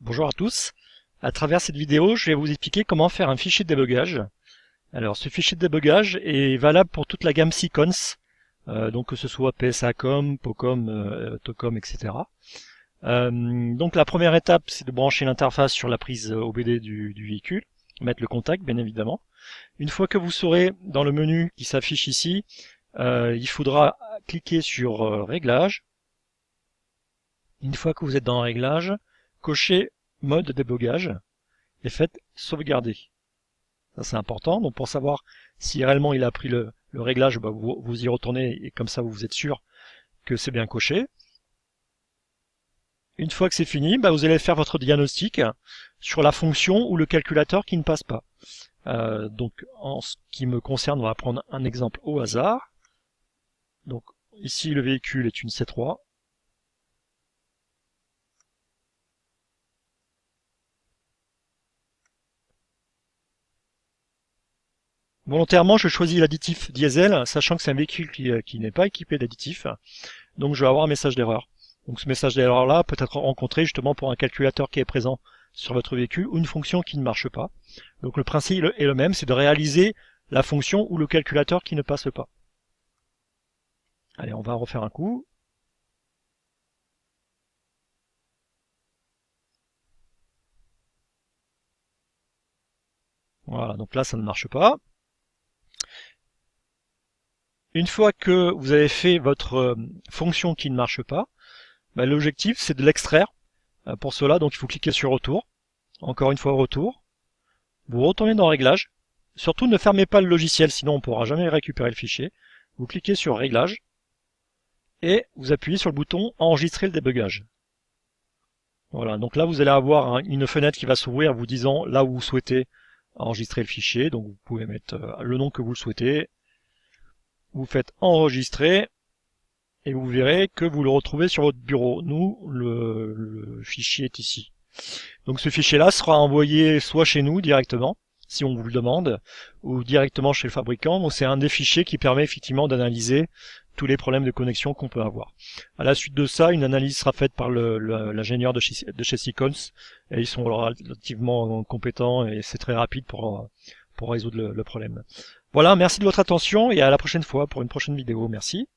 Bonjour à tous. À travers cette vidéo, je vais vous expliquer comment faire un fichier de débogage. Alors, ce fichier de débogage est valable pour toute la gamme Sequence, donc que ce soit PSA-Com, POCOM, TOCOM, etc. Donc la première étape, c'est de brancher l'interface sur la prise OBD du véhicule, mettre le contact, bien évidemment. Une fois que vous serez dans le menu qui s'affiche ici, il faudra cliquer sur Réglages. Une fois que vous êtes dans Réglages, cochez Mode débogage et faites sauvegarder. Ça c'est important, donc pour savoir si réellement il a pris le réglage, vous y retournez et comme ça vous êtes sûr que c'est bien coché. Une fois que c'est fini, vous allez faire votre diagnostic sur la fonction ou le calculateur qui ne passe pas. Donc en ce qui me concerne, on va prendre un exemple au hasard. Donc ici le véhicule est une C3. Volontairement, je choisis l'additif diesel, sachant que c'est un véhicule qui n'est pas équipé d'additif. Donc je vais avoir un message d'erreur. Donc ce message d'erreur-là peut être rencontré justement pour un calculateur qui est présent sur votre véhicule ou une fonction qui ne marche pas. Donc le principe est le même, c'est de réaliser la fonction ou le calculateur qui ne passe pas. Allez, on va refaire un coup. Voilà, donc là ça ne marche pas. Une fois que vous avez fait votre fonction qui ne marche pas, l'objectif c'est de l'extraire. Pour cela, donc il faut cliquer sur Retour. Encore une fois Retour. Vous retournez dans Réglages. Surtout ne fermez pas le logiciel, sinon on ne pourra jamais récupérer le fichier. Vous cliquez sur Réglages et vous appuyez sur le bouton Enregistrer le débogage. Voilà, donc là vous allez avoir une fenêtre qui va s'ouvrir vous disant là où vous souhaitez enregistrer le fichier. Donc vous pouvez mettre le nom que vous le souhaitez. Vous faites enregistrer et vous verrez que vous le retrouvez sur votre bureau. Nous, le fichier est ici. Donc ce fichier-là sera envoyé soit chez nous directement, si on vous le demande, ou directement chez le fabricant. Donc c'est un des fichiers qui permet effectivement d'analyser tous les problèmes de connexion qu'on peut avoir. À la suite de ça, une analyse sera faite par l'ingénieur de chez Sequence, et ils sont relativement compétents et c'est très rapide pour résoudre le problème. Voilà, merci de votre attention et à la prochaine fois pour une prochaine vidéo. Merci.